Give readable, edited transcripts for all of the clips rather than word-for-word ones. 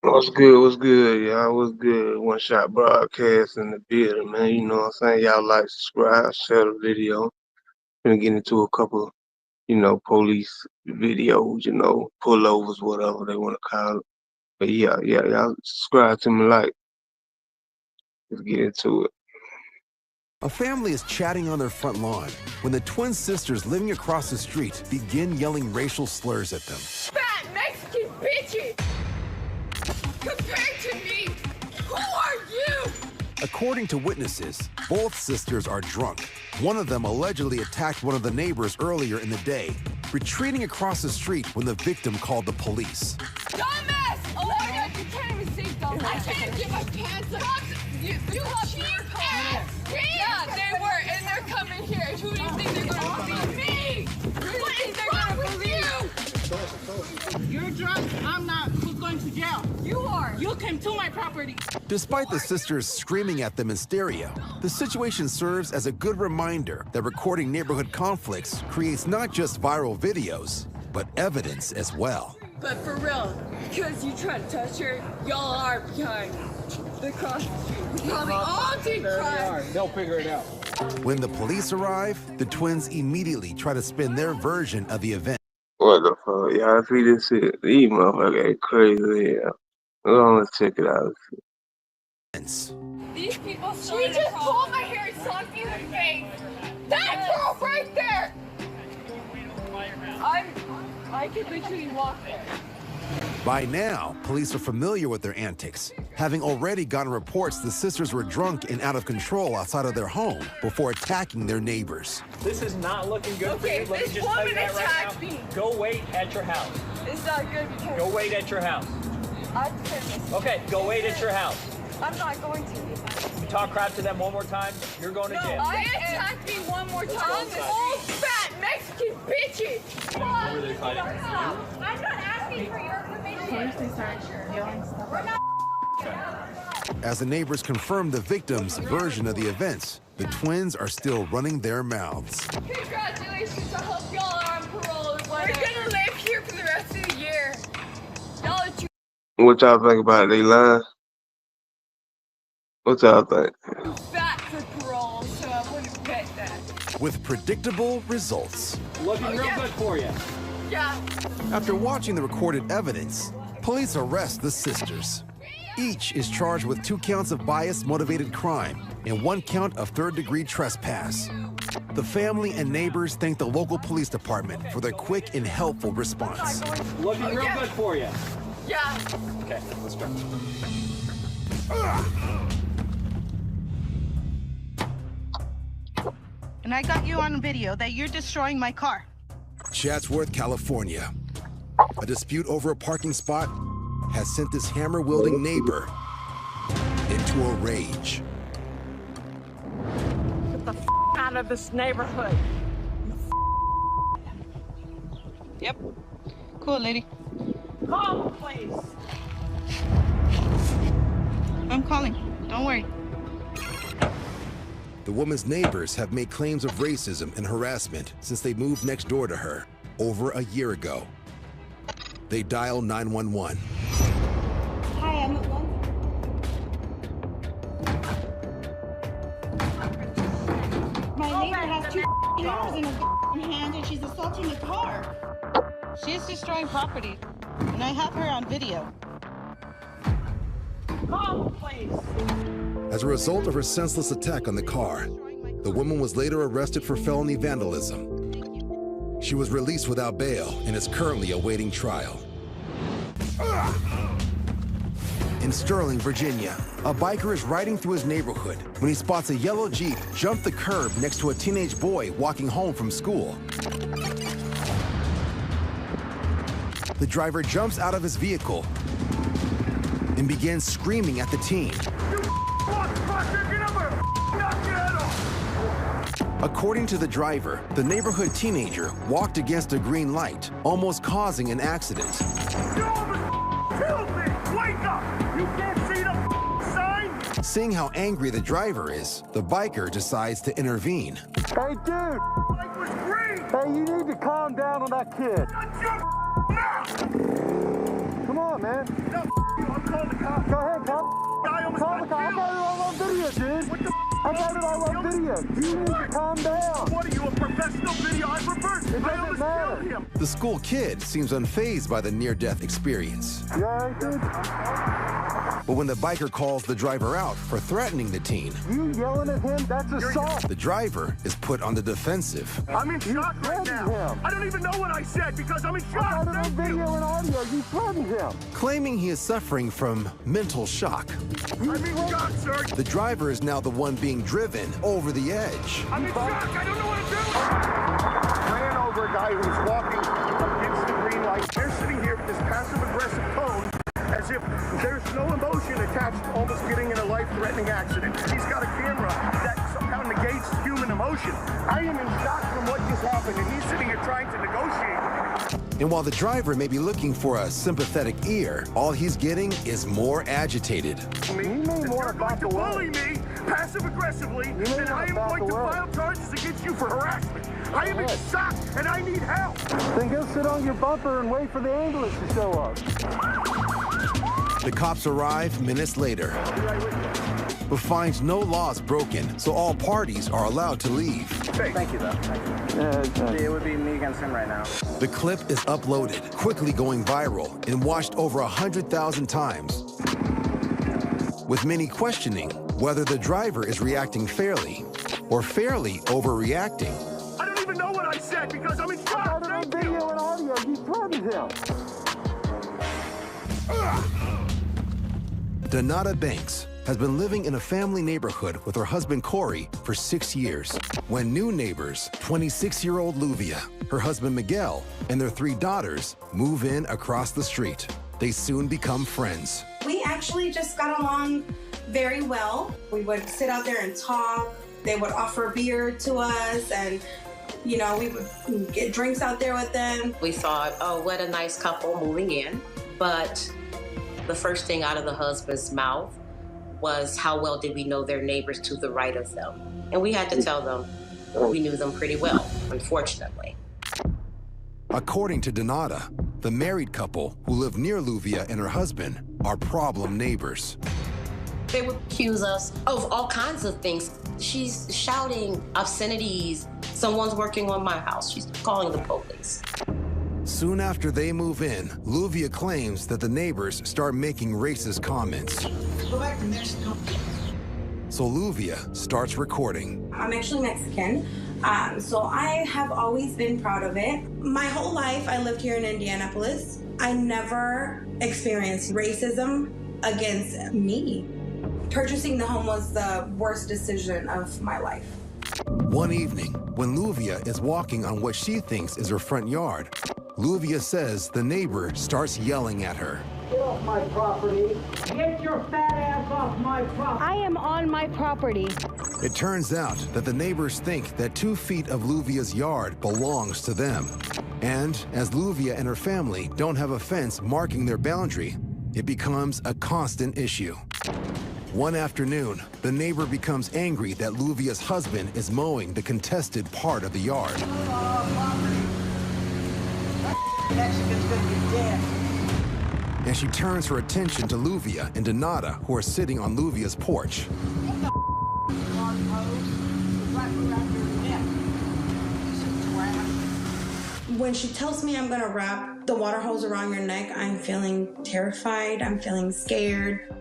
What's good? What's good, y'all? What's good? One shot broadcast in the building, man. You know what I'm saying? Y'all like, subscribe, share the video. Gonna get into a couple, police videos, pullovers, whatever they want to call it. But yeah, y'all subscribe to me, like, let's get into it. A family is chatting on their front lawn when the twin sisters living across the street begin yelling racial slurs at them. Fat Mexican bitches! Compared to me, who are you? According to witnesses, both sisters are drunk. One of them allegedly attacked one of the neighbors earlier in the day, retreating across the street when the victim called the police. Dumbass! Oh my god, you can't even say dumbass. I can't get my pants up. You have your pants! Yeah, they were, and they're coming here. Who do you think they're gonna believe? Me! What is wrong with you? You're drunk, I'm not. Who's going to jail? You are. You came to my property. Despite the sisters screaming at them in stereo, the situation serves as a good reminder that recording neighborhood conflicts creates not just viral videos, but evidence as well. But for real, because you try to touch her, y'all are behind the cross the street. We probably all did crime. They'll figure it out. When the police arrive, the twins immediately try to spin their version of the event. What the fuck? Y'all see this shit? These motherfuckers ain't crazy, yeah. Let's check it out. These people she just pulled my hair and sucked me in the face. That girl right there! I could literally walk there. By now, police are familiar with their antics, having already gotten reports the sisters were drunk and out of control outside of their home before attacking their neighbors. This is not looking good for you. Let me this just tell you woman that attacked right now. me. Go wait at your house. It's not good because Go wait at your house. I'm finished. Okay, go wait at your house. I'm not going to. You talk crap to them one more time, you're going to jail. They attacked me one more time. Old fat Mexican bitches. What were they fighting? I'm not asking for your permission. First they start yelling stuff. We're not. As the neighbors confirm the victim's version of the events, the twins are still running their mouths. Congratulations, I hope y'all are on parole or whatever. We're gonna live here for the rest of the year. Y'all are too What y'all think about it? They lying? What y'all think? fat for parole, so I wouldn't bet that. With predictable results. Looking real good for you. Yeah. After watching the recorded evidence, police arrest the sisters. Each is charged with 2 counts of bias-motivated crime and 1 count of third-degree trespass. The family and neighbors thank the local police department for their quick and helpful response. Looking real good for you. Yeah. Okay, let's go. And I got you on video that you're destroying my car. Chatsworth, California. A dispute over a parking spot has sent this hammer-wielding neighbor into a rage. Get the out of this neighborhood. Yep. Cool, lady. Call, please. I'm calling. Don't worry. The woman's neighbors have made claims of racism and harassment since they moved next door to her over a year ago. They dial 911. Hi, I'm at one. My neighbor has 2 hammers in her hand and she's assaulting the car. She's destroying property, and I have her on video. Call, please. As a result of her senseless attack on the car, the woman was later arrested for felony vandalism. She was released without bail and is currently awaiting trial. In Sterling, Virginia, a biker is riding through his neighborhood when he spots a yellow Jeep jump the curb next to a teenage boy walking home from school. The driver jumps out of his vehicle and begins screaming at the teen. According to the driver, the neighborhood teenager walked against a green light, almost causing an accident. Seeing how angry the driver is, the biker decides to intervene. Hey, dude! Hey, you need to calm down on that kid. Come on. up, man. No, you. I'm calling the cops. Go ahead, cop. Guy almost Call the got cop. I killed. got it all on video, dude. What the I got it all on video. You need to calm down. What are you, a professional videographer? It I doesn't almost matter. killed him. The school kid seems unfazed by the near-death experience. You all right, dude? But when the biker calls the driver out for threatening the teen, You yelling at him? That's assault. the driver is put on the defensive. I'm in shock right threatened now. him. I don't even know what I said because I'm in I shock. got it on Thank you. video and audio. You threatened him. Claiming he is suffering from mental shock, I'm in shock, sir. the driver is now the one being driven over the edge. I'm in shock. I don't know what I'm doing. Ran over a guy who was walking against the green light. They're sitting here with this passive-aggressive tone as if there's no emotion attached to almost getting in a life-threatening accident. He's got a camera that somehow negates human emotion. I am in shock from what just happened, and he's sitting here trying to negotiate with me. And while the driver may be looking for a sympathetic ear, all he's getting is more agitated. He may If want you're to going back to bully away. me passive-aggressively, may then I not am back going to away. file charges against you for harassment. I am in Right. shock, and I need help. Then go sit on your bumper and wait for the ambulance to show up. The cops arrive minutes later, but finds no laws broken, so all parties are allowed to leave. Thank you, though. It would be me against him right now. The clip is uploaded, quickly going viral and watched over 100,000 times, with many questioning whether the driver is reacting fairly or fairly overreacting. I don't even know what I said because I'm in shock. Got it on Thank you. video and audio. You threatened him. Donata Banks has been living in a family neighborhood with her husband Corey for 6 years. When new neighbors, 26-year-old Luvia, her husband Miguel, and their 3 daughters move in across the street, they soon become friends. We actually just got along very well. We would sit out there and talk. They would offer beer to us, and you know, we would get drinks out there with them. We thought, oh, what a nice couple moving in. But the first thing out of the husband's mouth was how well did we know their neighbors to the right of them? And we had to tell them we knew them pretty well, unfortunately. According to Donata, the married couple who live near Luvia and her husband are problem neighbors. They would accuse us of all kinds of things. She's shouting obscenities. Someone's working on my house. She's calling the police. Soon after they move in, Luvia claims that the neighbors start making racist comments. Go back to Mexico. So Luvia starts recording. I'm actually Mexican, so I have always been proud of it. My whole life, I lived here in Indianapolis. I never experienced racism against me. Purchasing the home was the worst decision of my life. One evening, when Luvia is walking on what she thinks is her front yard, Luvia says the neighbor starts yelling at her. Get off my property. Get your fat ass off my property. I am on my property. It turns out that the neighbors think that 2 feet of Luvia's yard belongs to them. And as Luvia and her family don't have a fence marking their boundary, it becomes a constant issue. One afternoon, the neighbor becomes angry that Luvia's husband is mowing the contested part of the yard. Mexican's gonna be dead. And she turns her attention to Luvia and Donata, who are sitting on Luvia's porch. When she tells me I'm gonna wrap the water hose around your neck, I'm feeling terrified, I'm feeling scared.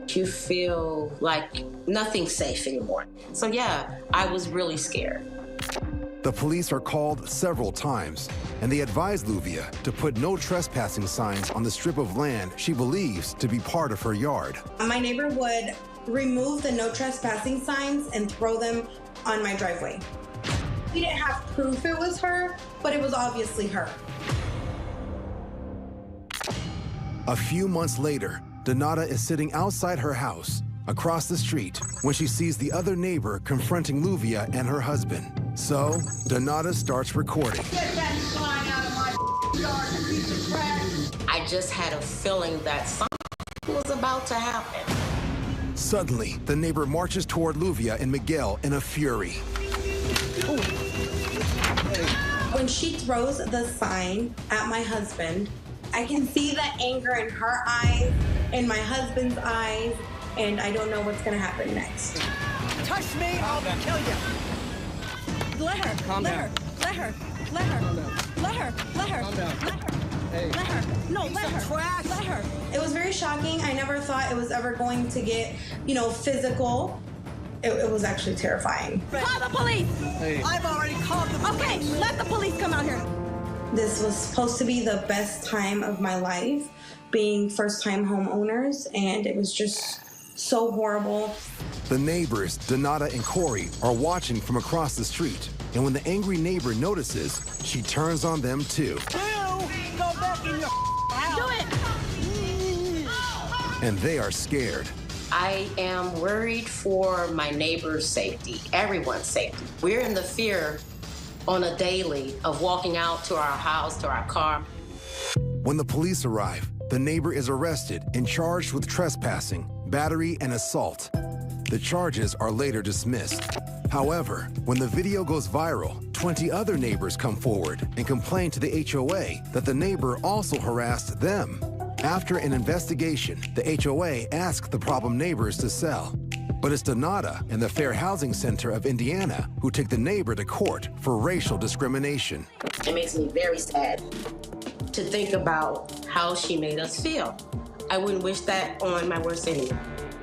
You feel like nothing's safe anymore. So yeah, I was really scared. The police are called several times, and they advise Luvia to put no trespassing signs on the strip of land she believes to be part of her yard. My neighbor would remove the no trespassing signs and throw them on my driveway. We didn't have proof it was her, but it was obviously her. A few months later, Donata is sitting outside her house across the street when she sees the other neighbor confronting Luvia and her husband. So, Donata starts recording. Get that sign out of my yard, you piece of trash. I just had a feeling that something was about to happen. Suddenly, the neighbor marches toward Luvia and Miguel in a fury. When she throws the sign at my husband, I can see the anger in her eyes, in my husband's eyes, and I don't know what's gonna happen next. Touch me, I'll kill you. Let her. Calm let down. her. Let her. Let her. Calm down. Let her. Let her. Calm down. Let her. Hey. Let her. No, let her. Trash. Let her. It was very shocking. I never thought it was ever going to get, physical. It was actually terrifying. Call the police! Hey. I've already called the police. Okay, let the police come out here. This was supposed to be the best time of my life, being first-time homeowners, and it was just so horrible. The neighbors, Donata and Corey, are watching from across the street. And when the angry neighbor notices, she turns on them too. You go back in your house. Do it! And they are scared. I am worried for my neighbor's safety, everyone's safety. We're in the fear on a daily of walking out to our house, to our car. When the police arrive, the neighbor is arrested and charged with trespassing, battery, and assault. The charges are later dismissed. However, when the video goes viral, 20 other neighbors come forward and complain to the HOA that the neighbor also harassed them. After an investigation, the HOA asked the problem neighbors to sell. But it's Donata and the Fair Housing Center of Indiana who take the neighbor to court for racial discrimination. It makes me very sad to think about how she made us feel. I wouldn't wish that on my worst enemy.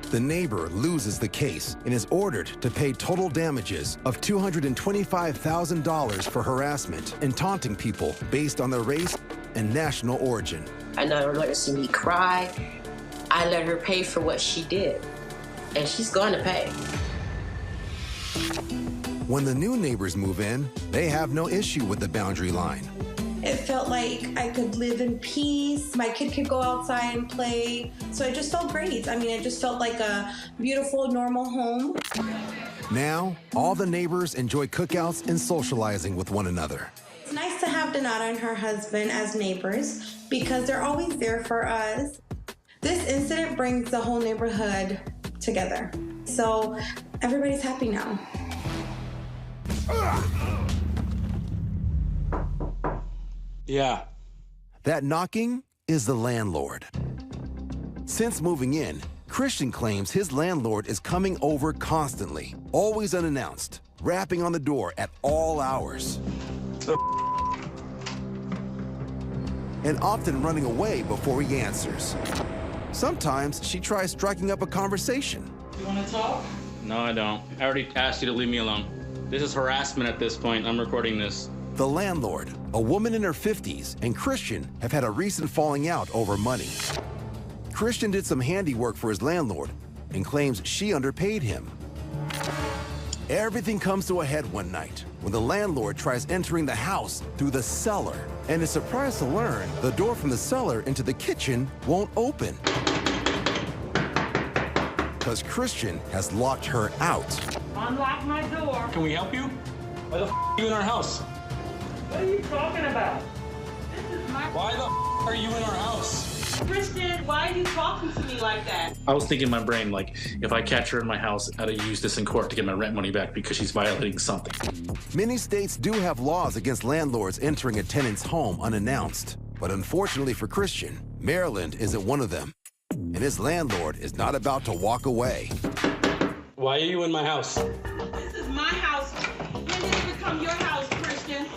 The neighbor loses the case and is ordered to pay total damages of $225,000 for harassment and taunting people based on their race and national origin. I never let her see me cry. I let her pay for what she did, and she's going to pay. When the new neighbors move in, they have no issue with the boundary line. It felt like I could live in peace. My kid could go outside and play. So it just felt great. I mean, it just felt like a beautiful, normal home. Now, all the neighbors enjoy cookouts and socializing with one another. It's nice to have Donata and her husband as neighbors because they're always there for us. This incident brings the whole neighborhood together. So everybody's happy now. Yeah. That knocking is the landlord. Since moving in, Christian claims his landlord is coming over constantly, always unannounced, rapping on the door at all hours. And often running away before he answers. Sometimes she tries striking up a conversation. You want to talk? No, I don't. I already asked you to leave me alone. This is harassment at this point. I'm recording this. The landlord, a woman in her 50s, and Christian have had a recent falling out over money. Christian did some handiwork for his landlord and claims she underpaid him. Everything comes to a head one night when the landlord tries entering the house through the cellar and is surprised to learn the door from the cellar into the kitchen won't open because Christian has locked her out. Unlock my door. Can we help you? Why the are you in our house? What are you talking about? This is my... Why the are you in our house? Christian, why are you talking to me like that? I was thinking in my brain, like, if I catch her in my house, I'd use this in court to get my rent money back because she's violating something. Many states do have laws against landlords entering a tenant's home unannounced. But unfortunately for Christian, Maryland isn't one of them. And his landlord is not about to walk away. Why are you in my house? This is my house. When did it become your house, Christian?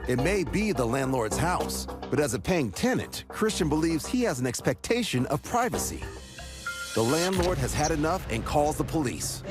It may be the landlord's house, but as a paying tenant, Christian believes he has an expectation of privacy. The landlord has had enough and calls the police.